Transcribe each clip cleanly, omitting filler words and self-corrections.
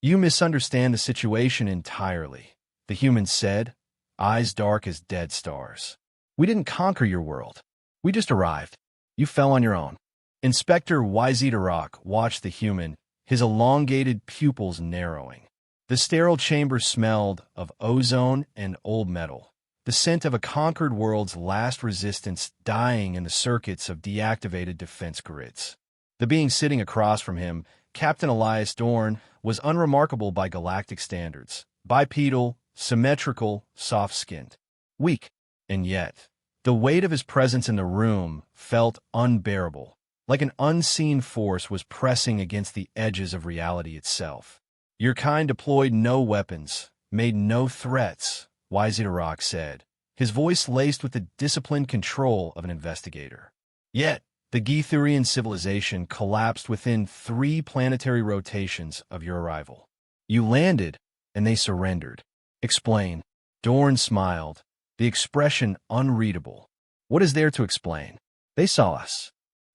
You misunderstand the situation entirely, the human said, eyes dark as dead stars. We didn't conquer your world. We just arrived. You fell on your own. Inspector YZ watched the human, his elongated pupils narrowing. The sterile chamber smelled of ozone and old metal, the scent of a conquered world's last resistance dying in the circuits of deactivated defense grids. The being sitting across from him, Captain Elias Dorn, was unremarkable by galactic standards, bipedal, symmetrical, soft-skinned, weak, and yet the weight of his presence in the room felt unbearable, like an unseen force was pressing against the edges of reality itself. Your kind deployed no weapons, made no threats, YZ said, his voice laced with the disciplined control of an investigator. Yet, the Githurian civilization collapsed within 3 planetary rotations of your arrival. You landed, and they surrendered. Explain. Dorn smiled, the expression unreadable. What is there to explain? They saw us.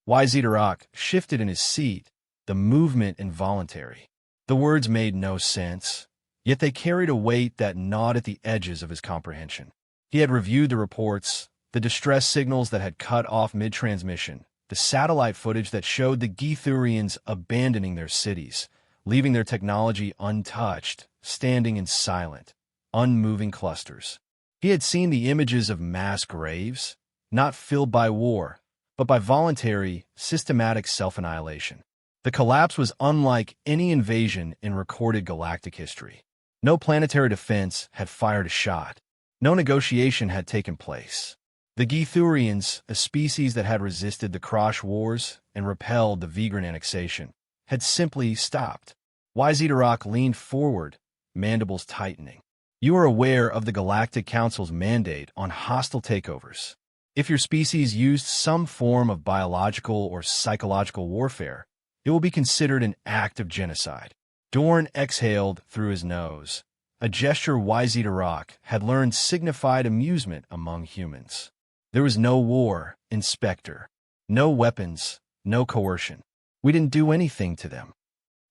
YZ shifted in his seat, the movement involuntary. The words made no sense, yet they carried a weight that gnawed at the edges of his comprehension. He had reviewed the reports, the distress signals that had cut off mid-transmission, the satellite footage that showed the Githurians abandoning their cities, leaving their technology untouched, standing in silent, unmoving clusters. He had seen the images of mass graves, not filled by war, but by voluntary, systematic self-annihilation. The collapse was unlike any invasion in recorded galactic history. No planetary defense had fired a shot. No negotiation had taken place. The Githurians, a species that had resisted the Krosh Wars and repelled the Vigran annexation, had simply stopped. YZ leaned forward, mandibles tightening. You are aware of the Galactic Council's mandate on hostile takeovers. If your species used some form of biological or psychological warfare, it will be considered an act of genocide. Dorn exhaled through his nose, a gesture YZ had learned signified amusement among humans. There was no war, Inspector. No weapons, no coercion. We didn't do anything to them.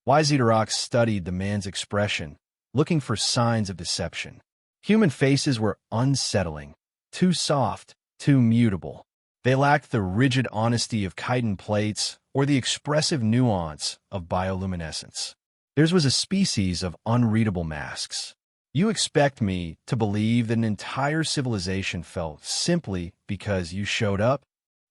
YZ studied the man's expression, looking for signs of deception. Human faces were unsettling, too soft, too mutable. They lacked the rigid honesty of chitin plates or the expressive nuance of bioluminescence. Theirs was a species of unreadable masks. You expect me to believe that an entire civilization fell simply because you showed up?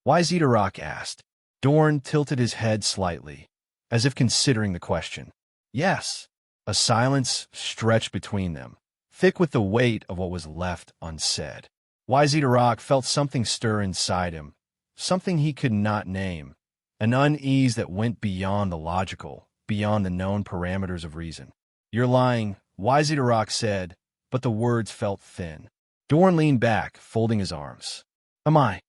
YZ asked. Dorn tilted his head slightly, as if considering the question. Yes. A silence stretched between them, thick with the weight of what was left unsaid. YZ felt something stir inside him, something he could not name, an unease that went beyond the logical, beyond the known parameters of reason. You're lying, YZ said, but the words felt thin. Dorn leaned back, folding his arms. Am I?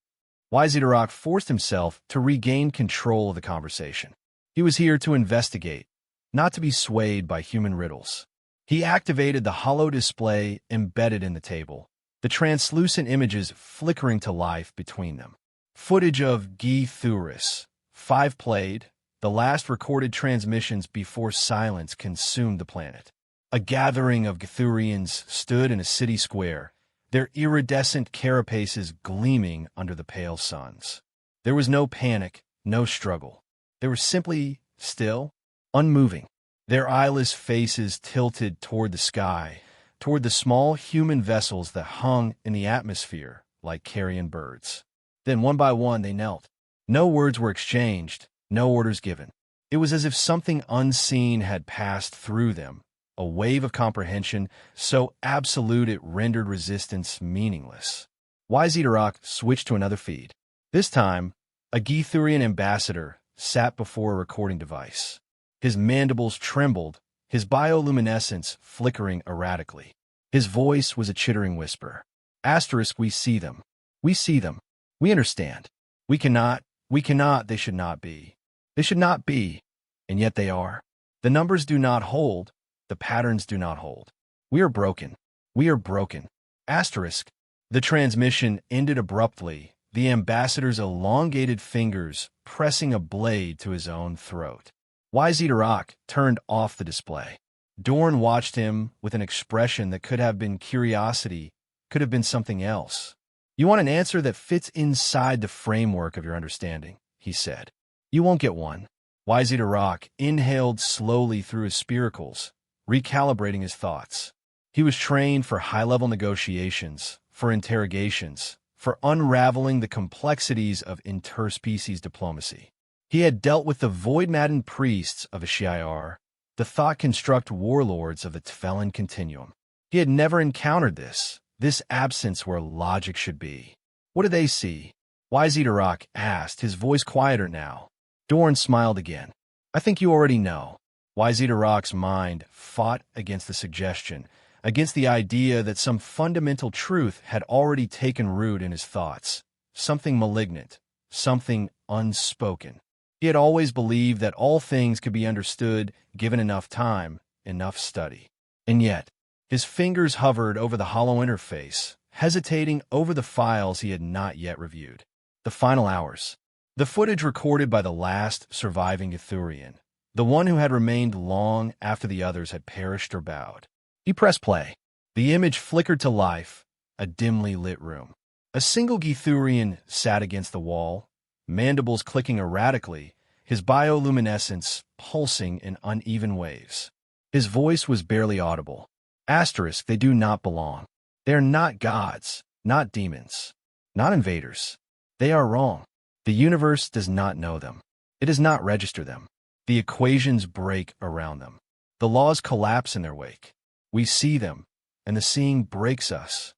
YZ forced himself to regain control of the conversation. He was here to investigate, not to be swayed by human riddles. He activated the hollow display embedded in the table, the translucent images flickering to life between them. Footage of Githurus, 5 played, the last recorded transmissions before silence consumed the planet. A gathering of Githurians stood in a city square, their iridescent carapaces gleaming under the pale suns. There was no panic, no struggle. They were simply still, unmoving, their eyeless faces tilted toward the sky, toward the small human vessels that hung in the atmosphere like carrion birds. Then one by one they knelt. No words were exchanged, no orders given. It was as if something unseen had passed through them, a wave of comprehension so absolute it rendered resistance meaningless. YZ switched to another feed. This time, a Githurian ambassador sat before a recording device. His mandibles trembled, his bioluminescence flickering erratically. His voice was a chittering whisper. Asterisk, we see them. We see them. We understand. We cannot, they should not be. They should not be, and yet they are. The numbers do not hold, the patterns do not hold. We are broken. We are broken. Asterisk. The transmission ended abruptly, the ambassador's elongated fingers pressing a blade to his own throat. YZ turned off the display. Dorn watched him with an expression that could have been curiosity, could have been something else. You want an answer that fits inside the framework of your understanding, he said. You won't get one. YZ inhaled slowly through his spiracles, recalibrating his thoughts. He was trained for high-level negotiations, for interrogations, for unraveling the complexities of interspecies diplomacy. He had dealt with the void-maddened priests of HFY, the thought-construct warlords of the Teflon continuum. He had never encountered this absence where logic should be. What do they see? YZ asked, his voice quieter now. Dorn smiled again. I think you already know. YZ mind fought against the suggestion, against the idea that some fundamental truth had already taken root in his thoughts, something malignant, something unspoken. He had always believed that all things could be understood given enough time, enough study. And yet, his fingers hovered over the hollow interface, hesitating over the files he had not yet reviewed. The final hours. The footage recorded by the last surviving Ithurian, the one who had remained long after the others had perished or bowed. He pressed play. The image flickered to life, a dimly lit room. A single Githurian sat against the wall, mandibles clicking erratically, his bioluminescence pulsing in uneven waves. His voice was barely audible. Asterisk, they do not belong. They are not gods, not demons, not invaders. They are wrong. The universe does not know them. It does not register them. The equations break around them. The laws collapse in their wake. We see them, and the seeing breaks us.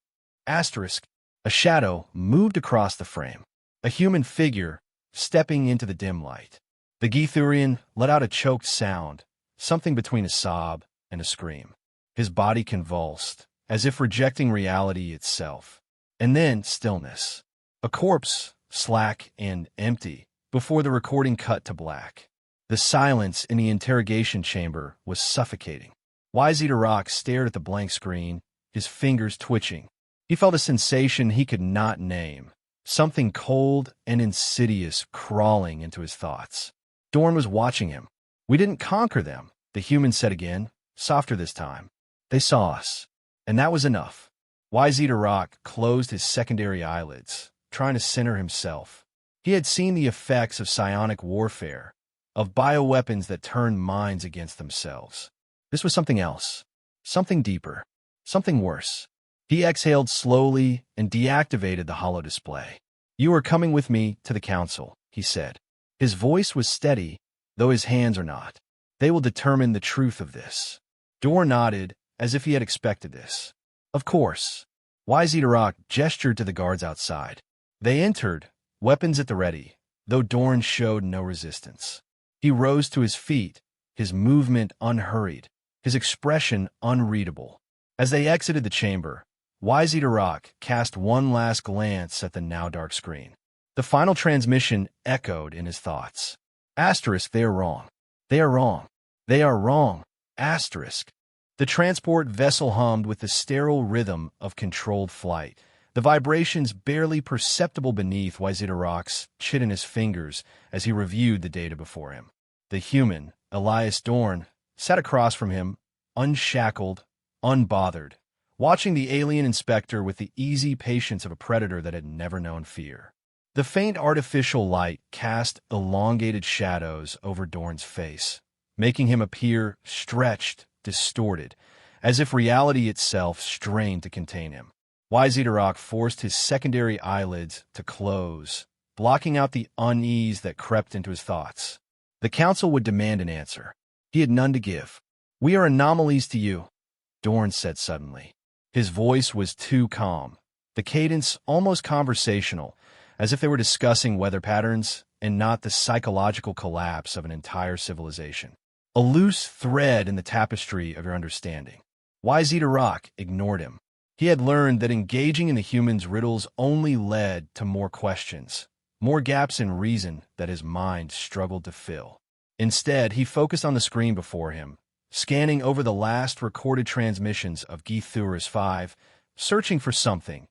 Asterisk, a shadow moved across the frame. A human figure stepping into the dim light. The Githurian let out a choked sound, something between a sob and a scream. His body convulsed, as if rejecting reality itself. And then stillness. A corpse, slack and empty, before the recording cut to black. The silence in the interrogation chamber was suffocating. YZ stared at the blank screen, his fingers twitching. He felt a sensation he could not name, something cold and insidious crawling into his thoughts. Dorn was watching him. We didn't conquer them, the human said again, softer this time. They saw us, and that was enough. YZ closed his secondary eyelids, trying to center himself. He had seen the effects of psionic warfare, of bioweapons that turned minds against themselves. This was something else, something deeper, something worse. He exhaled slowly and deactivated the holo display. You are coming with me to the council, he said. His voice was steady, though his hands are not. They will determine the truth of this. Dorn nodded, as if he had expected this. Of course. YZ gestured to the guards outside. They entered, weapons at the ready, though Dorn showed no resistance. He rose to his feet, his movement unhurried, his expression unreadable. As they exited the chamber, YZ cast one last glance at the now dark screen. The final transmission echoed in his thoughts. Asterisk, they are wrong. They are wrong. They are wrong. Asterisk. The transport vessel hummed with the sterile rhythm of controlled flight, the vibrations barely perceptible beneath YZ chitinous fingers as he reviewed the data before him. The human, Elias Dorn, sat across from him, unshackled, unbothered, watching the alien inspector with the easy patience of a predator that had never known fear. The faint artificial light cast elongated shadows over Dorn's face, making him appear stretched, distorted, as if reality itself strained to contain him. YZ forced his secondary eyelids to close, blocking out the unease that crept into his thoughts. The council would demand an answer. He had none to give. We are anomalies to you, Dorn said suddenly. His voice was too calm, the cadence almost conversational, as if they were discussing weather patterns and not the psychological collapse of an entire civilization. A loose thread in the tapestry of your understanding. YZ ignored him. He had learned that engaging in the human's riddles only led to more questions, more gaps in reason that his mind struggled to fill. Instead, he focused on the screen before him, scanning over the last recorded transmissions of Githurus 5, searching for something,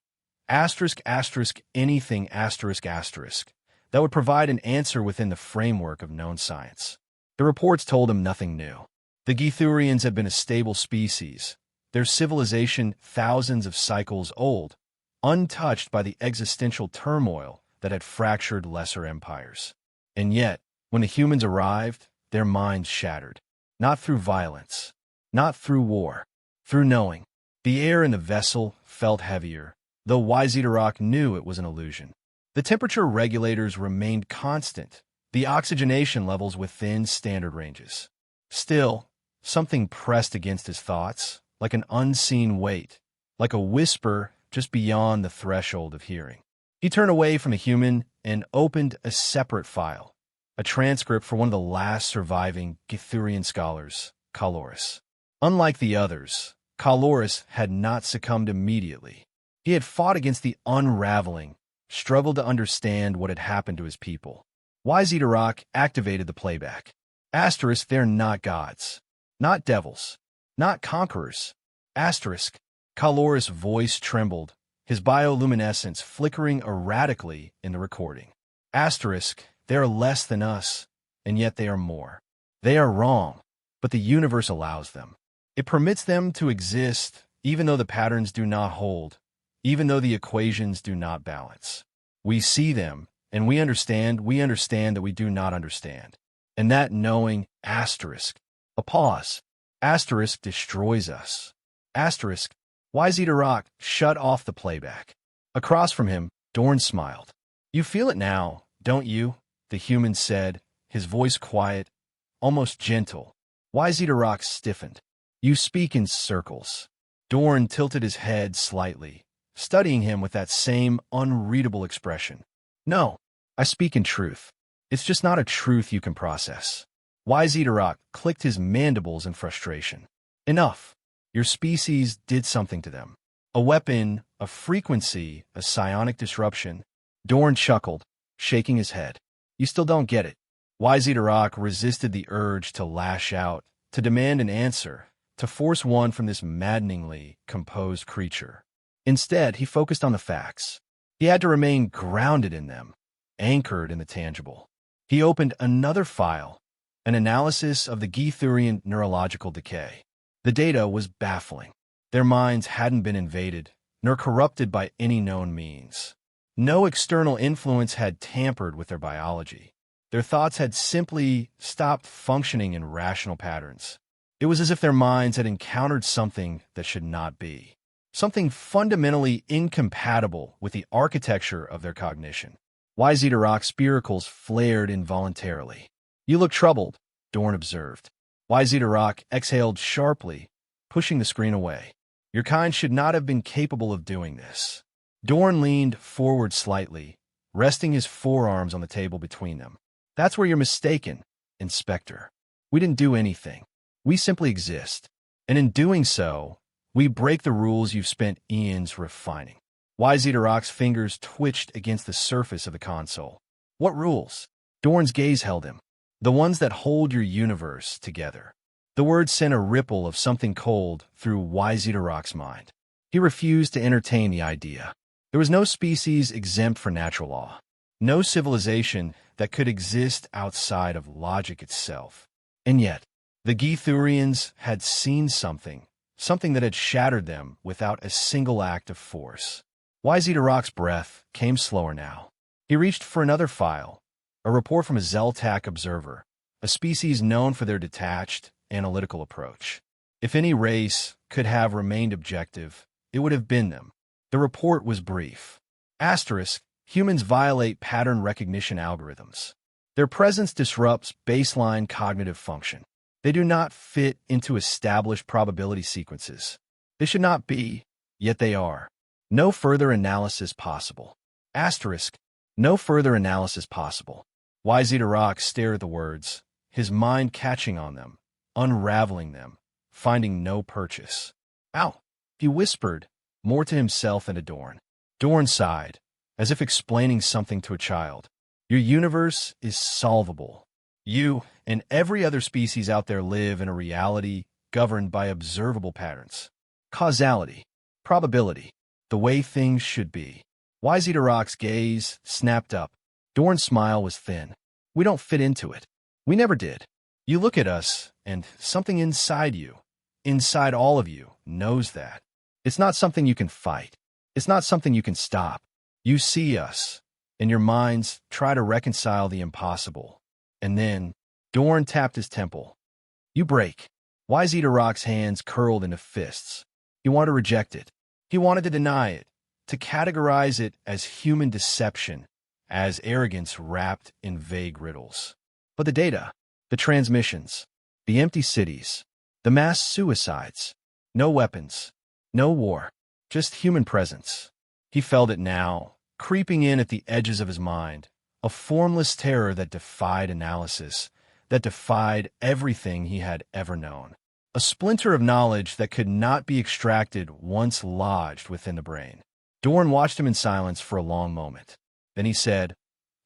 asterisk, asterisk, anything, asterisk, asterisk, that would provide an answer within the framework of known science. The reports told him nothing new. The Githurians had been a stable species, their civilization thousands of cycles old, untouched by the existential turmoil that had fractured lesser empires. And yet, when the humans arrived, their minds shattered. Not through violence, not through war, through knowing. The air in the vessel felt heavier, though YZ knew it was an illusion. The temperature regulators remained constant, the oxygenation levels within standard ranges. Still, something pressed against his thoughts, like an unseen weight, like a whisper just beyond the threshold of hearing. He turned away from the human and opened a separate file, a transcript for one of the last surviving Githurian scholars, Kaloris. Unlike the others, Kaloris had not succumbed immediately. He had fought against the unraveling, struggled to understand what had happened to his people. YZ activated the playback. Asterisk, they're not gods, not devils, not conquerors. Asterisk, Kaloris' voice trembled, his bioluminescence flickering erratically in the recording. Asterisk, they are less than us, and yet they are more. They are wrong, but the universe allows them. It permits them to exist, even though the patterns do not hold, even though the equations do not balance. We see them, and we understand that we do not understand. And that knowing, asterisk, a pause, asterisk destroys us. Asterisk, YZ shut off the playback. Across from him, Dorn smiled. You feel it now, don't you? The human said, his voice quiet, almost gentle. YZ stiffened. You speak in circles. Dorn tilted his head slightly, studying him with that same unreadable expression. No, I speak in truth. It's just not a truth you can process. YZ clicked his mandibles in frustration. Enough. Your species did something to them. A weapon, a frequency, a psionic disruption. Dorn chuckled, shaking his head. You still don't get it. YZ resisted the urge to lash out, to demand an answer, to force one from this maddeningly composed creature. Instead, he focused on the facts. He had to remain grounded in them, anchored in the tangible. He opened another file, an analysis of the Githurian neurological decay. The data was baffling. Their minds hadn't been invaded, nor corrupted by any known means. No external influence had tampered with their biology. Their thoughts had simply stopped functioning in rational patterns. It was as if their minds had encountered something that should not be, something fundamentally incompatible with the architecture of their cognition. YZ spiracles flared involuntarily. You look troubled, Dorn observed. YZ exhaled sharply, pushing the screen away. Your kind should not have been capable of doing this. Dorn leaned forward slightly, resting his forearms on the table between them. That's where you're mistaken, Inspector. We didn't do anything. We simply exist. And in doing so, we break the rules you've spent eons refining. YZ fingers twitched against the surface of the console. What rules? Dorn's gaze held him. The ones that hold your universe together. The words sent a ripple of something cold through YZ mind. He refused to entertain the idea. There was no species exempt from natural law. No civilization that could exist outside of logic itself. And yet, the Githurians had seen something that had shattered them without a single act of force. YZ breath came slower now. He reached for another file, a report from a Zeltak observer, a species known for their detached, analytical approach. If any race could have remained objective, it would have been them. The report was brief. Asterisk, humans violate pattern recognition algorithms. Their presence disrupts baseline cognitive function. They do not fit into established probability sequences. They should not be, yet they are. No further analysis possible. Asterisk, no further analysis possible. YZ stared at the words, his mind catching on them, unraveling them, finding no purchase. Ow! He whispered, more to himself than to Dorn. Dorn sighed, as if explaining something to a child. Your universe is solvable. You and every other species out there live in a reality governed by observable patterns. Causality, probability, the way things should be. YZ gaze snapped up. Dorn's smile was thin. We don't fit into it. We never did. You look at us, and something inside all of you, knows that. It's not something you can fight. It's not something you can stop. You see us, and your minds try to reconcile the impossible. And then, Dorn tapped his temple. You break. Wise Eater Rock's hands curled into fists. He wanted to reject it. He wanted to deny it, to categorize it as human deception, as arrogance wrapped in vague riddles. But the data, the transmissions, the empty cities, the mass suicides, no weapons, no war, just human presence. He felt it now, creeping in at the edges of his mind, a formless terror that defied analysis, that defied everything he had ever known. A splinter of knowledge that could not be extracted once lodged within the brain. Dorn watched him in silence for a long moment. Then he said,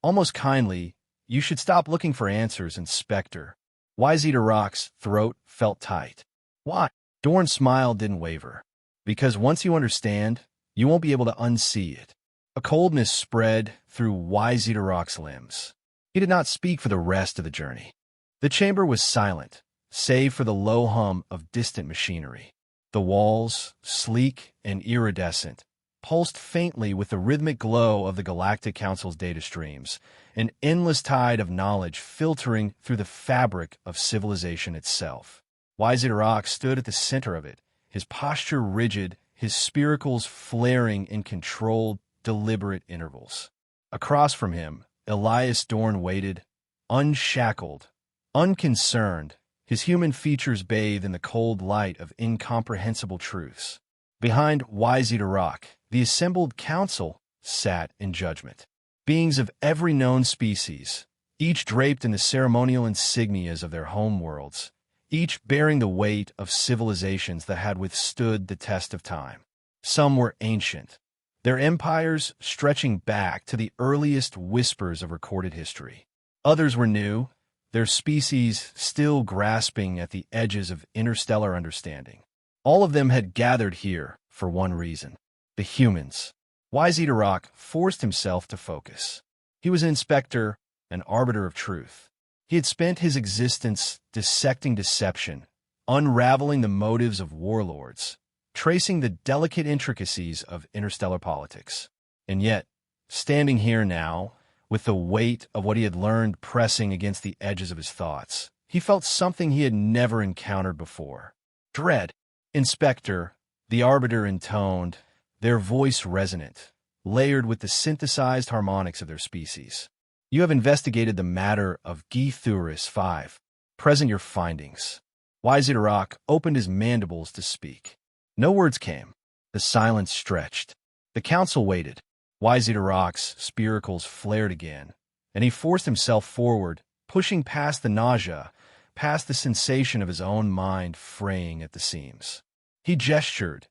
almost kindly, you should stop looking for answers, Inspector. Wise Eater Rock's throat felt tight. Why? Dorn's smile didn't waver. Because once you understand, you won't be able to unsee it. A coldness spread through Wise Eater Rock's limbs. He did not speak for the rest of the journey. The chamber was silent, save for the low hum of distant machinery. The walls, sleek and iridescent, pulsed faintly with the rhythmic glow of the Galactic Council's data streams, an endless tide of knowledge filtering through the fabric of civilization itself. Wise Eater Rock stood at the center of it, his posture rigid, his spiracles flaring in controlled, deliberate intervals. Across from him, Elias Dorn waited, unshackled, unconcerned, his human features bathed in the cold light of incomprehensible truths. Behind Wise Eater Rock, the assembled council sat in judgment. Beings of every known species, each draped in the ceremonial insignias of their home worlds, each bearing the weight of civilizations that had withstood the test of time. Some were ancient, their empires stretching back to the earliest whispers of recorded history. Others were new, their species still grasping at the edges of interstellar understanding. All of them had gathered here for one reason: the humans. Wise Eater Rock forced himself to focus. He was an inspector, an arbiter of truth. He had spent his existence dissecting deception, unraveling the motives of warlords, tracing the delicate intricacies of interstellar politics. And yet, standing here now, with the weight of what he had learned pressing against the edges of his thoughts, he felt something he had never encountered before. Dread. Inspector, the arbiter intoned, their voice resonant, layered with the synthesized harmonics of their species. You have investigated the matter of Githuris 5. Present your findings. Wise Eater Rock opened his mandibles to speak. No words came. The silence stretched. The council waited. Wise Eater Rock's spiracles flared again, and he forced himself forward, pushing past the nausea, past the sensation of his own mind fraying at the seams. He gestured,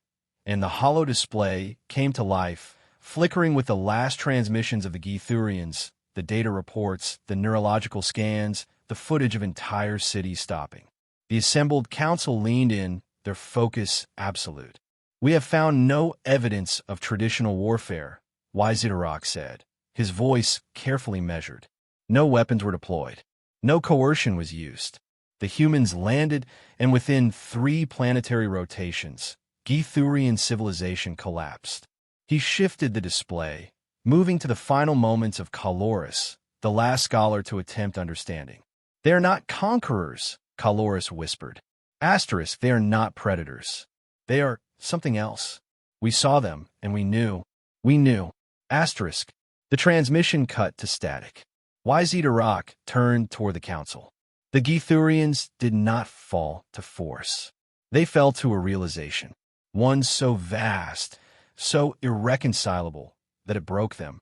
and the hollow display came to life, flickering with the last transmissions of the Githurians, the data reports, the neurological scans, the footage of entire cities stopping. The assembled council leaned in, their focus absolute. We have found no evidence of traditional warfare, Wise Eater Rock said, his voice carefully measured. No weapons were deployed. No coercion was used. The humans landed, and within 3 planetary rotations, Githurian civilization collapsed. He shifted the display, moving to the final moments of Kaloris, the last scholar to attempt understanding. They are not conquerors, Kaloris whispered. Asterisk, they are not predators. They are something else. We saw them, and we knew. We knew. Asterisk. The transmission cut to static. Wise Eater Rock turned toward the council. The Githurians did not fall to force. They fell to a realization, one so vast, so irreconcilable, that it broke them.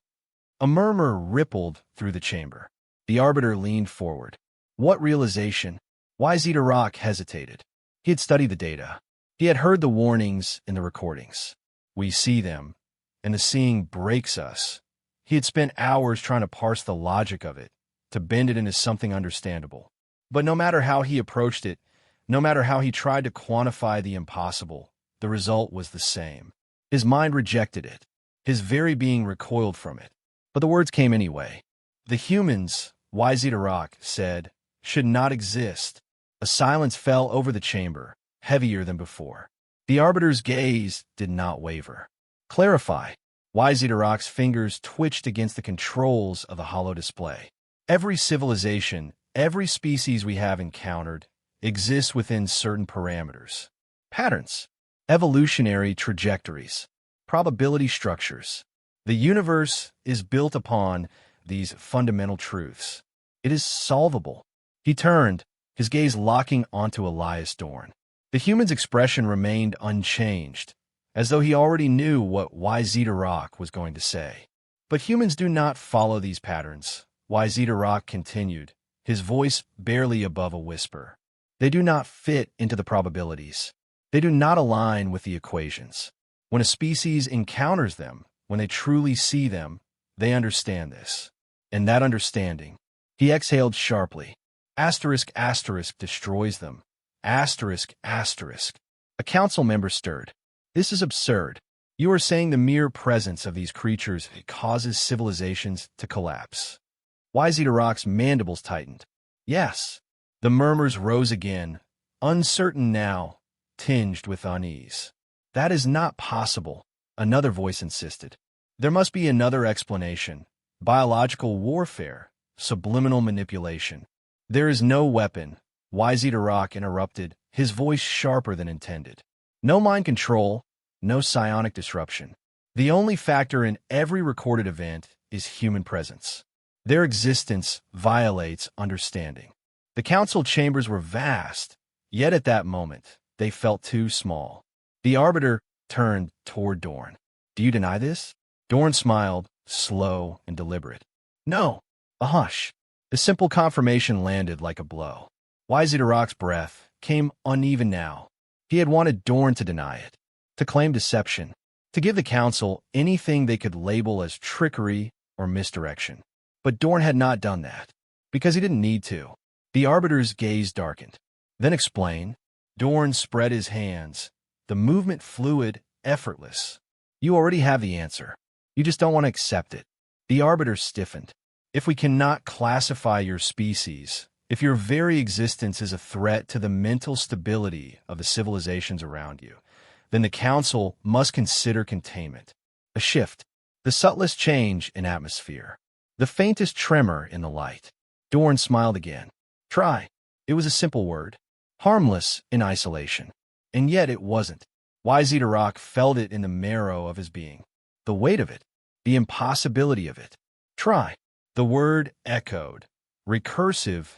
A murmur rippled through the chamber. The arbiter leaned forward. What realization? Wise Eater Rock hesitated. He had studied the data. He had heard the warnings in the recordings. We see them, and the seeing breaks us. He had spent hours trying to parse the logic of it, to bend it into something understandable. But no matter how he approached it, no matter how he tried to quantify the impossible, the result was the same. His mind rejected it. His very being recoiled from it. But the words came anyway. The humans, Wise Eater Rock said, should not exist. A silence fell over the chamber, heavier than before. The Arbiter's gaze did not waver. Clarify. YZ's fingers twitched against the controls of the hollow display. Every civilization, every species we have encountered, exists within certain parameters. Patterns. Evolutionary trajectories. Probability structures. The universe is built upon these fundamental truths. It is solvable. He turned, his gaze locking onto Elias Dorn. The human's expression remained unchanged, as though he already knew what YZ was going to say. But humans do not follow these patterns, YZ continued, his voice barely above a whisper. They do not fit into the probabilities. They do not align with the equations. When a species encounters them, when they truly see them, they understand this. And that understanding, he exhaled sharply. Asterisk destroys them. Asterisk. A council member stirred. This is absurd. You are saying the mere presence of these creatures causes civilizations to collapse. YZ's mandibles tightened. Yes. The murmurs rose again, uncertain now, tinged with unease. That is not possible, another voice insisted. There must be another explanation. Biological warfare, subliminal manipulation. There is no weapon, YZ interrupted, his voice sharper than intended. No mind control, no psionic disruption. The only factor in every recorded event is human presence. Their existence violates understanding. The council chambers were vast, yet at that moment, they felt too small. The Arbiter turned toward Dorn. Do you deny this? Dorn smiled, slow and deliberate. No. A hush. The simple confirmation landed like a blow. YZ's breath came uneven now. He had wanted Dorn to deny it, to claim deception, to give the council anything they could label as trickery or misdirection. But Dorn had not done that, because he didn't need to. The Arbiter's gaze darkened. Then explain. Dorn spread his hands, the movement fluid, effortless. You already have the answer. You just don't want to accept it. The Arbiter stiffened. If we cannot classify your species, if your very existence is a threat to the mental stability of the civilizations around you, then the Council must consider containment. A shift, the subtlest change in atmosphere, the faintest tremor in the light. Dorn smiled again. Try. It was a simple word, harmless in isolation. And yet it wasn't. YZ felt it in the marrow of his being. The weight of it, the impossibility of it. Try. The word echoed, recursive,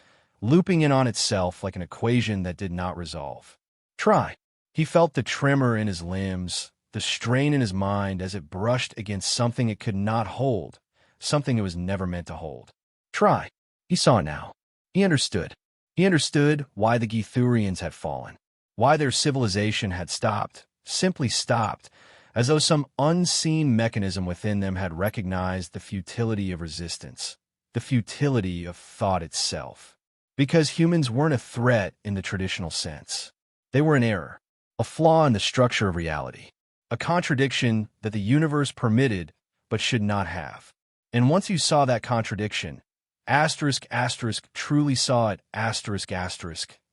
looping in on itself like an equation that did not resolve. Try. He felt the tremor in his limbs, the strain in his mind as it brushed against something it could not hold, something it was never meant to hold. Try. He saw it now. He understood. He understood why the Githurians had fallen, why their civilization had stopped, simply stopped, as though some unseen mechanism within them had recognized the futility of resistance, the futility of thought itself. Because humans weren't a threat in the traditional sense. They were an error, a flaw in the structure of reality, a contradiction that the universe permitted but should not have. And once you saw that contradiction, truly saw it,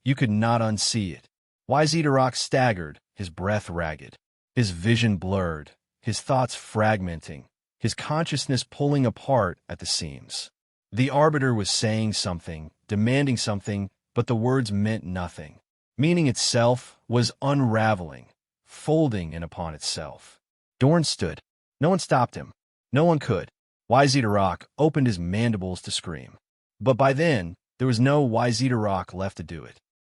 you could not unsee it. YZ staggered, his breath ragged, his vision blurred, his thoughts fragmenting, his consciousness pulling apart at the seams. The Arbiter was saying something, demanding something, but the words meant nothing. Meaning itself was unraveling, folding in upon itself. Dorn stood. No one stopped him. No one could. YZ opened his mandibles to scream. But by then, there was no YZ left to do it.